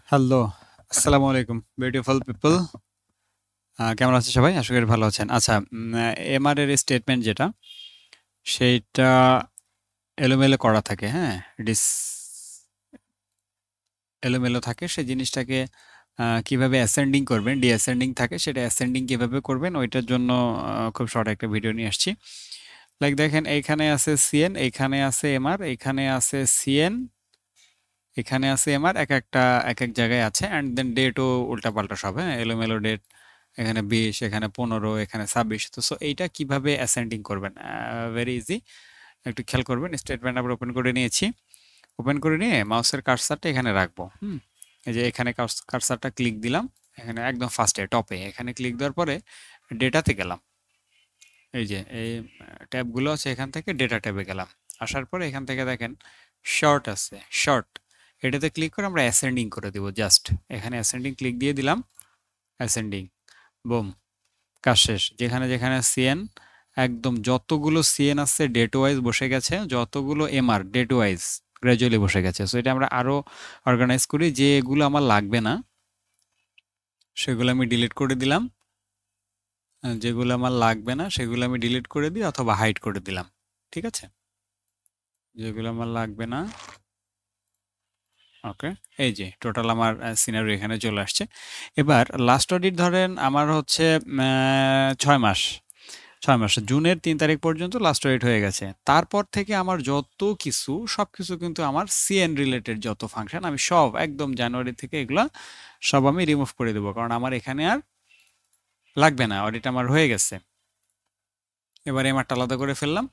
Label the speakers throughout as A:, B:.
A: Hello, আসসালামু আলাইকুম beautiful people. কেমন আছেন সবাই? আশা করি ভালো আছেন। আচ্ছা, এমআর এর স্টেটমেন্ট যেটা, সেইটা এলোমেলো করা থাকে, হ্যাঁ? ডিস এলোমেলো থাকে। সেই জিনিসটাকে কিভাবে অ্যাসেন্ডিং করবেন, ডিঅ্যাসেন্ডিং থাকে, সেটা অ্যাসেন্ডিং কিভাবে করবেন, ওইটার জন্য খুব শর্ট একটা ভিডিও নিয়ে আসছি। লাইক দেখেন, এইখানে আছে সিএন, এইখানে আছে এমআর, এইখানে আছে সিএন, এখানে আছে এমআর, এক এক জায়গায় আছে, অ্যান্ড দেন ডেটও উল্টাপাল্টা সব, হ্যাঁ? এলোমেলো ডেট, এখানে 20, এখানে 15, এখানে 26। তো সো এইটা কিভাবে অ্যাসেন্ডিং করবেন? Very easy. একটু খেয়াল করবেন। স্টেটমেন্ট আবার ওপেন করে নিয়েছি। ওপেন করে নিয়ে মাউসের কার্সারটা এখানে রাখবো। এই যে এখানে কার্সারটা ক্লিক দিলাম, এখানে একদম ফার্স্টে টপে এখানে ক্লিক দেওয়ার পরে ডেটাতে গেলাম। এই যে এই ট্যাবগুলো আছে, এখান থেকে ডেটা ট্যাবে গেলাম। আসার পরে এখান থেকে দেখেন শর্ট আছে, শর্ট, এটাতে ক্লিক করে আমরা অ্যাসেন্ডিং করে দিব। জাস্ট এখানে অ্যাসেন্ডিং ক্লিক দিয়ে দিলাম, অ্যাসেন্ডিং, বুম, কাজ শেষ। যেখানে যেখানে সিএন, একদম যতগুলো সিএন আছে ডেট ওয়াইজ বসে গেছে, যতগুলো এমআর ডেট ওয়াইজ গ্র্যাজুয়ালি বসে গেছে। সো এটা আমরা আরো অর্গানাইজ করি। যেগুলো আমার লাগবে না সেগুলো আমি ডিলিট করে দিলাম, যেগুলো আমার লাগবে না সেগুলো আমি ডিলিট করে দিই অথবা হাইড করে দিলাম। ঠিক আছে? যেগুলো আমার লাগবে না, ওকে। এই যে টোটাল আমার সিনারি এখানে চলে আসছে। এবার লাস্ট অডিট ধরেন আমার হচ্ছে 6 মাস, 6 মাস জুনের 3 তারিখ পর্যন্ত লাস্ট অডিট হয়ে গেছে। তারপর থেকে আমার যত কিছু, সবকিছু কিন্তু আমার সিএন রিলেটেড যত ফাংশন, আমি সব একদম জানুয়ারি থেকে এগুলা সব আমি রিমুভ করে দেবো, কারণ আমার এখানে আর লাগবে না, অডিট আমার হয়ে গেছে। এবার এমআরটা আলাদা করে ফেললাম।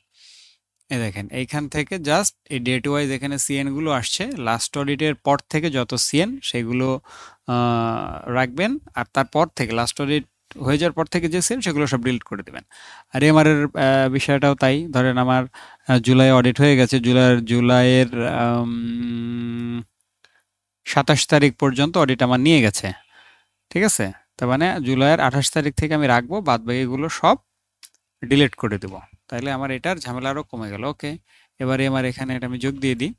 A: এই দেখেন এইখান থেকে জাস্ট এই ডেট ওয়াইজ এখানে সিএন গুলো আসছে। লাস্ট অডিটের পর থেকে যত সিএন সেগুলো রাখবেন, আর তারপর থেকে লাস্ট অডিট হয়ে যাওয়ার পর থেকে যে সিএন সেগুলো সব ডিলিট করে দেবেন। আর এমআর এর বিষয়টাও তাই। ধরেন আমার জুলাই অডিট হয়ে গেছে, জুলাইয়ের 27 তারিখ পর্যন্ত অডিট আমার নিয়ে গেছে। ঠিক আছে? তার মানে জুলাইয়ের 28 তারিখ থেকে আমি রাখবো, বাদ বাকিগুলো সব ডিলিট করে দেব। তাইলে আমার এটার ঝামেলা আরো কমে গেল। ওকে, এবারে আমার এখানে এটা আমি যোগ দিয়ে দিই।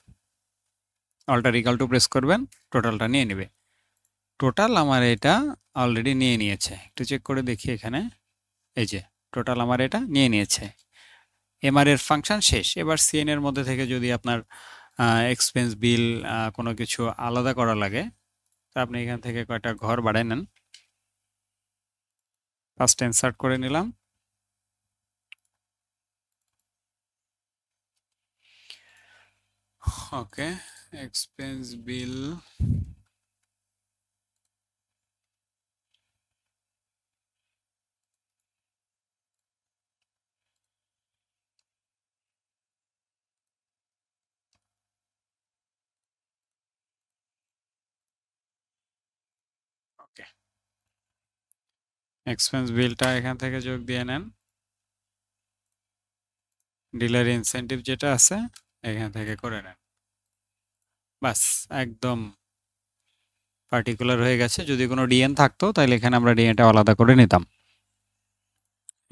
A: অল্টার ইকাল টু প্রেস করবেন, টোটালটা নিয়ে নেবে। টোটাল আমার এটা অলরেডি নিয়ে নিয়েছে। একটু চেক করে দেখি এখানে। এই যে টোটাল আমার এটা নিয়ে নিয়েছে। এমআর এর ফাংশন শেষ। এবার সিএন এর মধ্যে থেকে যদি আপনার এক্সপেন্স বিল কোনো কিছু আলাদা করা লাগে, তা আপনি এখান থেকে কয়টা ঘর বাড়ায় নেন। ফার্স্ট ইনসার্ট করে নিলাম। ওকে, এক্সপেন্স বিল, ওকে, এক্সপেন্স বিলটা এখান থেকে যোগ দিয়ে নেন। ডিলার ইনসেনটিভ যেটা আছে এখান থেকে করে নেন। বাস, একদম পার্টিকুলার হয়ে গেছে। যদি কোনো ডিএন থাকতো তাহলে এখানে আমরা ডিএনটা আলাদা করে নিতাম।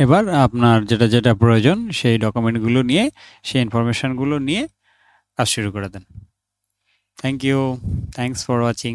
A: এবার আপনার যেটা যেটা প্রয়োজন সেই ডকুমেন্টগুলো নিয়ে, সেই ইনফরমেশনগুলো নিয়ে কাজ শুরু করে দেন। Thank you, thanks for watching.